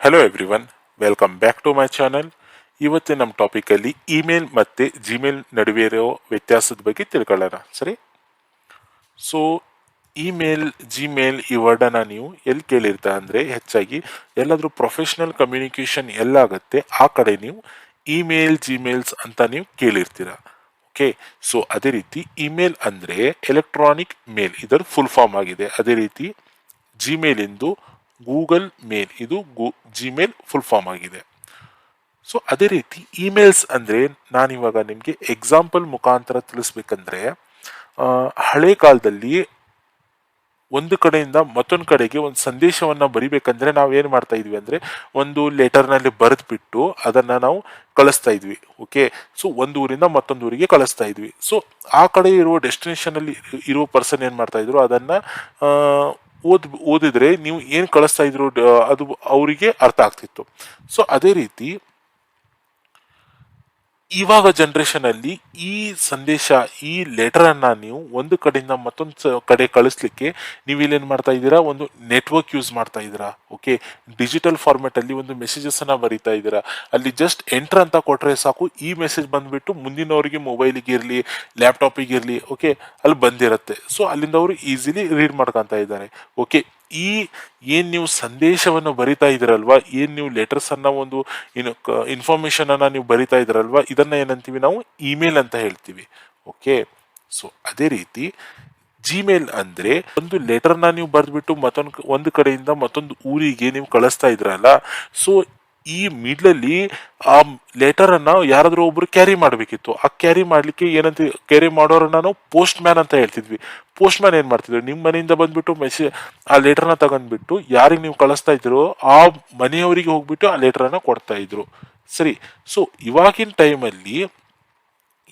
Hello everyone, welcome back to my channel. ಇವತ್ತಿನ ನಮ್ಮ ಟಾಪಿಕಲ್ಲಿ email ಮತ್ತು ಜಿಮೇಲ್ ನಡುವೆ ಇರೋ ವ್ಯತ್ಯಾಸದ ಬಗ್ಗೆ ತಿಳ್ಕೊಳ್ಳೋಣ. ಸರಿ, ಸೊ ಇಮೇಲ್ ಜಿಮೇಲ್ ಈ ವರ್ಡನ್ನು ನೀವು ಎಲ್ಲಿ ಕೇಳಿರ್ತಾ ಅಂದರೆ ಹೆಚ್ಚಾಗಿ ಎಲ್ಲಾದರೂ ಪ್ರೊಫೆಷ್ನಲ್ ಕಮ್ಯುನಿಕೇಷನ್ ಎಲ್ಲಾಗುತ್ತೆ ಆ ಕಡೆ ನೀವು ಇಮೇಲ್ ಜಿಮೇಲ್ಸ್ ಅಂತ ನೀವು ಕೇಳಿರ್ತೀರ. ಓಕೆ, ಸೊ ಅದೇ ರೀತಿ ಇಮೇಲ್ ಅಂದರೆ ಎಲೆಕ್ಟ್ರಾನಿಕ್ ಮೇಲ್, ಇದರ ಫುಲ್ ಫಾರ್ಮ್ ಆಗಿದೆ. ಅದೇ ರೀತಿ ಜಿಮೇಲ್ ಎಂದು ಗೂಗಲ್ ಮೇಲ್, ಇದು ಜಿಮೇಲ್ ಫುಲ್ ಫಾರ್ಮ್ ಆಗಿದೆ. ಸೊ ಅದೇ ರೀತಿ ಇಮೇಲ್ಸ್ ಅಂದರೆ ನಾನಿವಾಗ ನಿಮಗೆ ಎಕ್ಸಾಂಪಲ್ ಮುಖಾಂತರ ತಿಳಿಸ್ಬೇಕಂದ್ರೆ, ಹಳೆ ಕಾಲದಲ್ಲಿ ಒಂದು ಕಡೆಯಿಂದ ಮತ್ತೊಂದು ಕಡೆಗೆ ಒಂದು ಸಂದೇಶವನ್ನ ಬರಿಬೇಕಂದ್ರೆ ನಾವು ಏನು ಮಾಡ್ತಾ ಇದ್ವಿ ಅಂದ್ರೆ ಒಂದು ಲೆಟರ್ನಲ್ಲಿ ಬರೆದ್ಬಿಟ್ಟು ಅದನ್ನ ನಾವು ಕಳಿಸ್ತಾ ಇದ್ವಿ. ಓಕೆ, ಸೊ ಒಂದು ಊರಿಂದ ಮತ್ತೊಂದು ಊರಿಗೆ ಕಳಿಸ್ತಾ ಇದ್ವಿ. ಸೊ ಆ ಕಡೆ ಇರುವ ಡೆಸ್ಟಿನೇಷನ್ ಅಲ್ಲಿ ಇರುವ ಪರ್ಸನ್ ಏನ್ ಮಾಡ್ತಾ ಇದ್ರು, ಅದನ್ನ ಓದಿದ್ರೆ ನೀವು ಏನ್ ಕಳಿಸ್ತಾ ಇದ್ರು ಅದು ಅವರಿಗೆ ಅರ್ಥ ಆಗ್ತಿತ್ತು. ಸೊ ಅದೇ ರೀತಿ ಇವಾಗ ಜನರೇಷನ್ ಅಲ್ಲಿ ಈ ಸಂದೇಶ, ಈ ಲೆಟರ್ ಅನ್ನ ನೀವು ಒಂದು ಕಡೆಯಿಂದ ಮತ್ತೊಂದು ಕಡೆ ಕಳಿಸ್ಲಿಕ್ಕೆ ನೀವು ಇಲ್ಲೇನ್ ಮಾಡ್ತಾ ಇದ್ದೀರಾ, ಒಂದು ನೆಟ್ವರ್ಕ್ ಯೂಸ್ ಮಾಡ್ತಾ ಇದ್ದೀರಾ. ಓಕೆ, ಡಿಜಿಟಲ್ ಫಾರ್ಮೆಟ್ ಅಲ್ಲಿ ಒಂದು ಮೆಸೇಜಸ್ ಅನ್ನ ಬರೀತಾ ಇದ್ದೀರಾ. ಅಲ್ಲಿ ಜಸ್ಟ್ ಎಂಟರ್ ಅಂತ ಕೊಟ್ರೆ ಸಾಕು, ಈ ಮೆಸೇಜ್ ಬಂದ್ಬಿಟ್ಟು ಮುಂದಿನವರಿಗೆ ಮೊಬೈಲಿಗೆ ಇರಲಿ ಲ್ಯಾಪ್ಟಾಪಿಗೆ ಇರಲಿ, ಓಕೆ, ಅಲ್ಲಿ ಬಂದಿರುತ್ತೆ. ಸೊ ಅಲ್ಲಿಂದ ಅವರು ಈಸಿಲಿ ರೀಡ್ ಮಾಡ್ಕೊಂತ ಇದ್ದಾರೆ. ಓಕೆ, ಈ ಏನ್ ನೀವು ಸಂದೇಶವನ್ನು ಬರಿತಾ ಇದ್ದೀರಲ್ವಾ, ಏನ್ ನೀವು ಲೆಟರ್ಸ್ ಅನ್ನ ಒಂದು ಇನ್ಫಾರ್ಮೇಶನ್ ಅನ್ನ ನೀವು ಬರಿತಾ ಇದ್ದೀರಲ್ವಾ, ಇದನ್ನ ಏನಂತೀವಿ ನಾವು ಇಮೇಲ್ ಅಂತ ಹೇಳ್ತೀವಿ. ಓಕೆ, ಸೊ ಅದೇ ರೀತಿ ಜಿಮೇಲ್ ಅಂದ್ರೆ ಒಂದು ಲೆಟರ್ನ ನೀವು ಬರೆದ್ಬಿಟ್ಟು ಒಂದು ಕಡೆಯಿಂದ ಮತ್ತೊಂದು ಊರಿಗೆ ನೀವು ಕಳಿಸ್ತಾ ಇದ್ರಲ್ಲ, ಸೊ ಈ ಮಿಡ್ಲಲ್ಲಿ ಆ ಲೆಟರ್ ಅನ್ನ ಯಾರಾದ್ರೂ ಒಬ್ರು ಕ್ಯಾರಿ ಮಾಡ್ಬೇಕಿತ್ತು. ಆ ಕ್ಯಾರಿ ಮಾಡ್ಲಿಕ್ಕೆ ಏನಂತ, ಕ್ಯಾರಿ ಮಾಡೋರನ್ನ ನಾವು ಪೋಸ್ಟ್ ಮ್ಯಾನ್ ಅಂತ ಹೇಳ್ತಿದ್ವಿ. ಪೋಸ್ಟ್ ಮ್ಯಾನ್ ಏನ್ ಮಾಡ್ತಿದ್ರು, ನಿಮ್ ಮನೆಯಿಂದ ಬಂದ್ಬಿಟ್ಟು ಮೆಸೇಜ್ ಆ ಲೆಟರ್ನ ತಗೊಂಡ್ಬಿಟ್ಟು ಯಾರಿಗೆ ನೀವು ಕಳಿಸ್ತಾ ಇದ್ರು ಆ ಮನೆಯವರಿಗೆ ಹೋಗ್ಬಿಟ್ಟು ಆ ಲೆಟರ್ನ ಕೊಡ್ತಾ ಇದ್ರು. ಸರಿ, ಸೊ ಇವಾಗಿನ ಟೈಮಲ್ಲಿ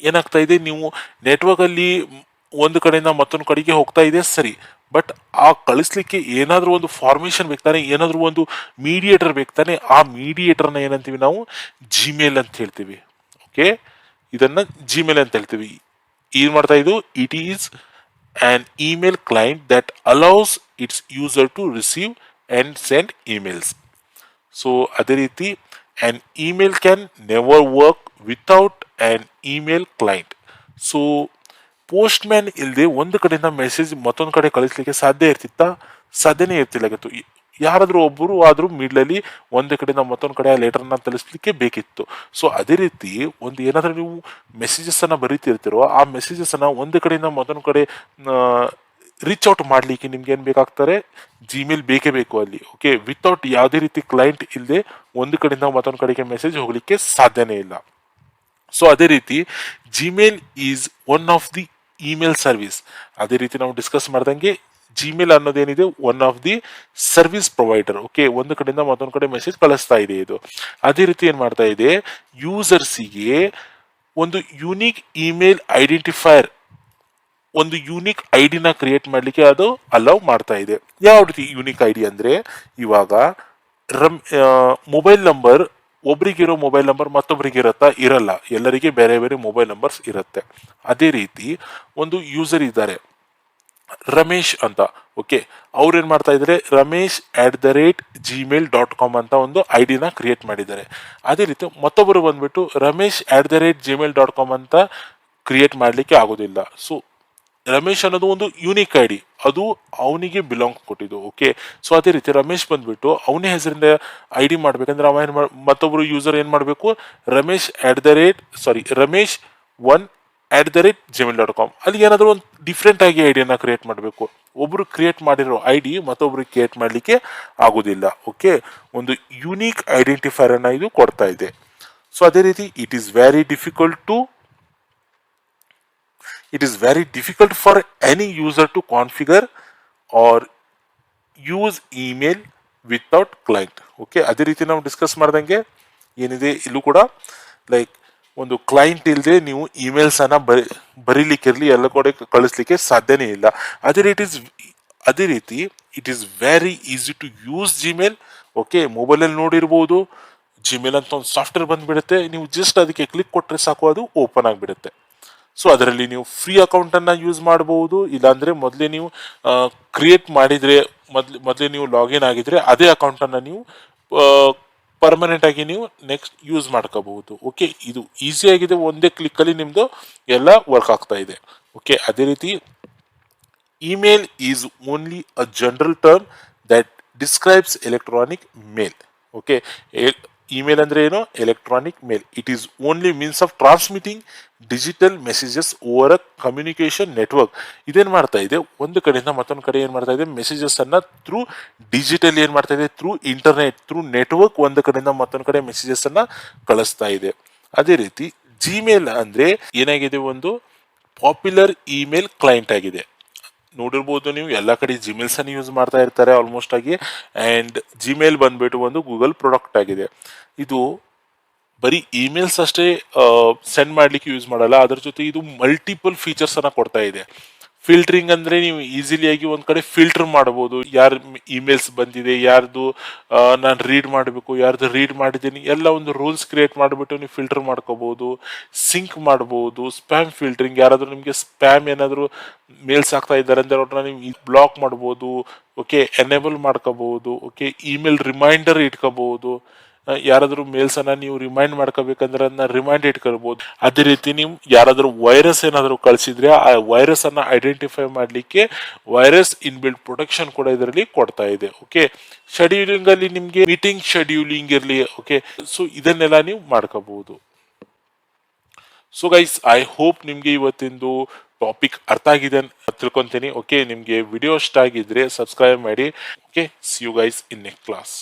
ಏನಾಗ್ತಾ ಇದೆ, ನೀವು ನೆಟ್ವರ್ಕ್ ಅಲ್ಲಿ ಒಂದು ಕಡೆಯಿಂದ ಮತ್ತೊಂದು ಕಡೆಗೆ ಹೋಗ್ತಾ ಇದೆ ಸರಿ, ಬಟ್ ಆ ಕಳಿಸ್ಲಿಕ್ಕೆ ಏನಾದ್ರೂ ಒಂದು ಫಾರ್ಮೇಶನ್ ಬೇಕಾನೆ, ಏನಾದ್ರೂ ಒಂದು ಮೀಡಿಯೇಟರ್ ಬೇಕಾನೆ. ಆ ಮೀಡಿಯೇಟರ್ನ ಏನಂತೀವಿ ನಾವು ಜಿಮೇಲ್ ಅಂತ ಹೇಳ್ತೀವಿ. ಓಕೆ, ಇದನ್ನ ಜಿಮೇಲ್ ಅಂತ ಹೇಳ್ತೀವಿ. ಏನ್ ಮಾಡ್ತಾ ಇದು, it is an email client that allows its user to receive and send emails. So ಅದೇ ರೀತಿ an email can never work without an email client. So post man ಇಲ್ಲದೆ ಒಂದು ಕಡೆಯಿಂದ ಮೆಸೇಜ್ ಮತ್ತೊಂದು ಕಡೆ ಕಳಿಸ್ಲಿಕ್ಕೆ ಸಾಧ್ಯನೇ ಇರ್ತಿಲ್ಲ. ಯಾರಾದ್ರೂ ಒಬ್ಬರು ಆದ್ರೂ ಮಿಡ್ಲಲ್ಲಿ ಒಂದು ಕಡೆಯಿಂದ ಮತ್ತೊಂದು ಕಡೆ ಆ ಲೆಟರ್ನ ತಲುಪಿಸ್ಲಿಕ್ಕೆ ಬೇಕಿತ್ತು. ಸೊ ಅದೇ ರೀತಿ ಒಂದು ಏನಾದ್ರೂ ನೀವು ಮೆಸೇಜಸ್ ಅನ್ನ ಬರೀತಿರ್ತಿರೋ, ಆ ಮೆಸೇಜಸ್ ಅನ್ನ ಒಂದು ಕಡೆಯಿಂದ ಮತ್ತೊಂದು ಕಡೆ ರೀಚ್ ಔಟ್ ಮಾಡ್ಲಿಕ್ಕೆ ನಿಮ್ಗೆ ಏನ್ ಬೇಕಾಗ್ತಾರೆ, ಜಿಮೇಲ್ ಬೇಕೇ ಬೇಕು ಅಲ್ಲಿ. ಓಕೆ, ವಿತೌಟ್ ಯಾವುದೇ ರೀತಿ ಕ್ಲೈಂಟ್ ಇಲ್ಲದೆ ಒಂದು ಕಡೆಯಿಂದ ಮತ್ತೊಂದು ಕಡೆಗೆ ಮೆಸೇಜ್ ಹೋಗ್ಲಿಕ್ಕೆ ಸಾಧ್ಯನೇ ಇಲ್ಲ. ಸೊ ಅದೇ ರೀತಿ Gmail is one of the email service. ಅದೇ ರೀತಿ ನಾವು ಡಿಸ್ಕಸ್ ಮಾಡ್ದಂಗೆ ಜಿಮೇಲ್ ಅನ್ನೋದೇನಿದೆ, one of the service provider. Okay, ಒಂದು ಕಡೆಯಿಂದ ಮತ್ತೊಂದು ಕಡೆ ಮೆಸೇಜ್ ಕಳಿಸ್ತಾ ಇದೆ ಇದು. ಅದೇ ರೀತಿ ಏನ್ ಮಾಡ್ತಾ ಇದೆ, ಯೂಸರ್ಸಿಗೆ ಒಂದು ಯುನೀಕ್ ಇಮೇಲ್ ಐಡೆಂಟಿಫೈರ್, ಒಂದು ಯೂನಿಕ್ ಐಡಿನ ಕ್ರಿಯೇಟ್ ಮಾಡ್ಲಿಕ್ಕೆ ಅದು ಅಲೌ ಮಾಡ್ತಾ ಇದೆ. ಯಾವ ರೀತಿ ಯೂನಿಕ್ ಐಡಿ ಅಂದ್ರೆ, ಇವಾಗ ಮೊಬೈಲ್ ನಂಬರ್ ಒಬ್ರಿಗಿರೋ ಮೊಬೈಲ್ ನಂಬರ್ ಮತ್ತೊಬ್ರಿಗೆ ಇರಲ್ಲ, ಎಲ್ಲರಿಗೆ ಬೇರೆ ಬೇರೆ ಮೊಬೈಲ್ ನಂಬರ್ಸ್ ಇರುತ್ತೆ. ಅದೇ ರೀತಿ ಒಂದು ಯೂಸರ್ ಇದ್ದಾರೆ ರಮೇಶ್ ಅಂತ. ಓಕೆ, ಅವ್ರು ಏನ್ ಮಾಡ್ತಾ ಇದ್ದಾರೆ, ramesh@gmail.com ಅಂತ ಒಂದು ಐಡಿನ ಕ್ರಿಯೇಟ್ ಮಾಡಿದ್ದಾರೆ. ಅದೇ ರೀತಿ ಮತ್ತೊಬ್ಬರು ಬಂದ್ಬಿಟ್ಟು ramesh@gmail.com ಅಂತ ಕ್ರಿಯೇಟ್ ಮಾಡ್ಲಿಕ್ಕೆ ಆಗೋದಿಲ್ಲ. ಸೊ ರಮೇಶ್ ಅನ್ನೋದು ಒಂದು ಯೂನಿಕ್ ಐಡಿ, ಅದು ಅವನಿಗೆ ಬಿಲಾಂಗ್ ಕೊಟ್ಟಿದ್ದು. ಓಕೆ, ಸೊ ಅದೇ ರೀತಿ ರಮೇಶ್ ಬಂದ್ಬಿಟ್ಟು ಅವನೇ ಹೆಸರಿಂದ ಐಡಿ ಮಾಡ್ಬೇಕಂದ್ರೆ ಅವ ಮತ್ತೊಬ್ರು ಯೂಸರ್ ಏನ್ ಮಾಡ್ಬೇಕು, ramesh1@gmail.com ಅಲ್ಲಿ ಏನಾದ್ರು ಒಂದು ಡಿಫ್ರೆಂಟ್ ಆಗಿ ಐಡಿಯನ್ನ ಕ್ರಿಯೇಟ್ ಮಾಡಬೇಕು. ಒಬ್ರು ಕ್ರಿಯೇಟ್ ಮಾಡಿರೋ ಐಡಿ ಮತ್ತೊಬ್ರು ಕ್ರಿಯೇಟ್ ಮಾಡ್ಲಿಕ್ಕೆ ಆಗುದಿಲ್ಲ. ಓಕೆ, ಒಂದು ಯೂನಿಕ್ ಐಡೆಂಟಿಫೈರ್ ಅನ್ನ ಇದು ಕೊಡ್ತಾ ಇದೆ. ಸೊ ಅದೇ ರೀತಿ it is very difficult for any user to configure or use email without client. Okay, ಅದೇ ರೀತಿ ನಾವು ಡಿಸ್ಕಸ್ ಮಾಡ್ದಂಗೆ ಏನಿದೆ ಇಲ್ಲೂ ಕೂಡ ಲೈಕ್ ಒಂದು ಕ್ಲೈಂಟ್ ಇಲ್ಲದೆ ನೀವು ಇಮೇಲ್ಸ್ ಅನ್ನ ಬರೀಲಿಕ್ಕಿರ್ಲಿ ಎಲ್ಲ ಕಡೆ ಕಳಿಸ್ಲಿಕ್ಕೆ ಸಾಧ್ಯನೇ ಇಲ್ಲ. ಅದೇ ರೀತಿ it is very easy to use Gmail. Okay, ಮೊಬೈಲಲ್ಲಿ ನೋಡಿರ್ಬೋದು, ಜಿಮೇಲ್ ಅಂತ ಒಂದು ಸಾಫ್ಟ್ವೇರ್ ಬಂದ್ಬಿಡುತ್ತೆ, ನೀವು ಜಸ್ಟ್ ಅದಕ್ಕೆ ಕ್ಲಿಕ್ ಕೊಟ್ಟರೆ ಸಾಕು, ಅದು ಓಪನ್ ಆಗಿಬಿಡುತ್ತೆ. ಸೊ ಅದರಲ್ಲಿ ನೀವು ಫ್ರೀ ಅಕೌಂಟ್ ಅನ್ನ ಯೂಸ್ ಮಾಡಬಹುದು, ಇಲ್ಲಾಂದ್ರೆ ಮೊದಲೇ ನೀವು ಕ್ರಿಯೇಟ್ ಮಾಡಿದ್ರೆ ಮೊದಲೇ ನೀವು ಲಾಗಿನ್ ಆಗಿದ್ರೆ ಅದೇ ಅಕೌಂಟ್ ಅನ್ನ ನೀವು ಪರ್ಮನೆಂಟ್ ಆಗಿ ನೀವು ನೆಕ್ಸ್ಟ್ ಯೂಸ್ ಮಾಡ್ಕೋಬಹುದು. ಓಕೆ, ಇದು ಈಸಿ ಆಗಿದೆ, ಒಂದೇ ಕ್ಲಿಕ್ ಅಲ್ಲಿ ನಿಮ್ದು ಎಲ್ಲ ವರ್ಕ್ ಆಗ್ತಾ ಇದೆ. ಓಕೆ, ಅದೇ ರೀತಿ email is only a general term that describes electronic mail. Okay, email ಅಂದ್ರೆ ಏನು? Electronic mail. It is only means of transmitting digital messages over a communication network. ಇದೇನ್ ಮಾಡ್ತಾ ಇದೆ, ಒಂದು ಕಡೆಯಿಂದ ಮತ್ತೊಂದು ಕಡೆ ಏನ್ ಮಾಡ್ತಾ ಇದೆ, ಮೆಸೇಜಸ್ ಅನ್ನ ಥ್ರೂ ಡಿಜಿಟಲ್ ಏನ್ ಮಾಡ್ತಾ ಇದೆ, ಥ್ರೂ ಇಂಟರ್ನೆಟ್, ಥ್ರೂ ನೆಟ್ವರ್ಕ್ ಒಂದು ಕಡೆಯಿಂದ ಮತ್ತೊಂದು ಕಡೆ ಮೆಸೇಜಸ್ ಅನ್ನ ಕಳಿಸ್ತಾ ಇದೆ. ಅದೇ ರೀತಿ ಜಿಮೇಲ್ ಅಂದ್ರೆ ಏನಾಗಿದೆ, ಒಂದು ಪಾಪ್ಯುಲರ್ ಇಮೇಲ್ ಕ್ಲೈಂಟ್ ಆಗಿದೆ. ನೋಡಿರ್ಬೋದು ನೀವು, ಎಲ್ಲ ಕಡೆ ಜಿಮೇಲ್ಸ್ ಅನ್ನು ಯೂಸ್ ಮಾಡ್ತಾ ಇರ್ತಾರೆ ಆಲ್ಮೋಸ್ಟ್ ಆಗಿ. ಅಂಡ್ ಜಿಮೇಲ್ ಬಂದ್ಬಿಟ್ಟು ಒಂದು ಗೂಗಲ್ ಪ್ರಾಡಕ್ಟ್ ಆಗಿದೆ. ಇದು ಬರೀ ಇಮೇಲ್ಸ್ ಅಷ್ಟೇ ಸೆಂಡ್ ಮಾಡ್ಲಿಕ್ಕೆ ಯೂಸ್ ಮಾಡಲ್ಲ, ಅದ್ರ ಜೊತೆ ಇದು ಮಲ್ಟಿಪಲ್ ಫೀಚರ್ಸ್ ಅನ್ನ ಕೊಡ್ತಾ ಇದೆ. ಫಿಲ್ಟರಿಂಗ್ ಅಂದ್ರೆ ನೀವು ಈಸಿಲಿ ಆಗಿ ಒಂದ್ ಕಡೆ ಫಿಲ್ಟರ್ ಮಾಡಬಹುದು, ಯಾರ ಇಮೇಲ್ಸ್ ಬಂದಿದೆ, ಯಾರ್ದು ನಾನು ರೀಡ್ ಮಾಡಬೇಕು, ಯಾರ್ದು ರೀಡ್ ಮಾಡಿದ್ದೀನಿ, ಎಲ್ಲ ಒಂದು ರೂಲ್ಸ್ ಕ್ರಿಯೇಟ್ ಮಾಡಿಬಿಟ್ಟು ನೀವು ಫಿಲ್ಟರ್ ಮಾಡ್ಕೋಬಹುದು. ಸಿಂಕ್ ಮಾಡಬಹುದು, ಸ್ಪ್ಯಾಮ್ ಫಿಲ್ಟರಿಂಗ್, ಯಾರಾದ್ರೂ ನಿಮಗೆ ಸ್ಪ್ಯಾಮ್ ಏನಾದ್ರು ಮೇಲ್ಸ್ ಆಗ್ತಾ ಇದ್ದಾರೆ ಅಂದ್ರೆ ಅವ್ರನ್ನ ನೀವು ಬ್ಲಾಕ್ ಮಾಡಬಹುದು. ಓಕೆ, ಎನೇಬಲ್ ಮಾಡ್ಕೋಬಹುದು. ಓಕೆ, ಇಮೇಲ್ ರಿಮೈಂಡರ್ ಇಟ್ಕೋಬಹುದು. ಯಾರಾದ್ರೂ ಮೇಲ್ಸ್ ಅನ್ನ ನೀವು ರಿಮೈಂಡ್ ಮಾಡ್ಕೋಬೇಕಂದ್ರೆ ಅದನ್ನ ರಿಮೈಂಡ್ ಇಟ್ಕೊಳ್ಬಹುದು. ಅದೇ ರೀತಿ ನೀವು ಯಾರಾದ್ರೂ ವೈರಸ್ ಏನಾದ್ರು ಕಳಿಸಿದ್ರೆ ಆ ವೈರಸ್ ಅನ್ನ ಐಡೆಂಟಿಫೈ ಮಾಡ್ಲಿಕ್ಕೆ ವೈರಸ್ ಇನ್ಬಿಲ್ಟ್ ಪ್ರೊಟೆಕ್ಷನ್ ಕೂಡ ಇದರಲ್ಲಿ ಕೊಡ್ತಾ ಇದೆ. ಓಕೆ, ಶೆಡ್ಯೂಲಿಂಗ್ ಅಲ್ಲಿ ನಿಮ್ಗೆ ಮೀಟಿಂಗ್ ಶೆಡ್ಯೂಲಿಂಗ್ ಇರಲಿ. ಓಕೆ, ಸೊ ಇದನ್ನೆಲ್ಲ ನೀವು ಮಾಡ್ಕೋಬಹುದು. ಸೊ ಗೈಸ್, ಐ ಹೋಪ್ ನಿಮ್ಗೆ ಇವತ್ತಿಂದು ಟಾಪಿಕ್ ಅರ್ಥ ಆಗಿದೆ ಅಂತ ತಿಳ್ಕೊಂತೀನಿ. ಓಕೆ, ನಿಮ್ಗೆ ವಿಡಿಯೋ ಇಷ್ಟ ಆಗಿದ್ರೆ ಸಬ್ಸ್ಕ್ರೈಬ್ ಮಾಡಿ. Okay, see you guys in next class.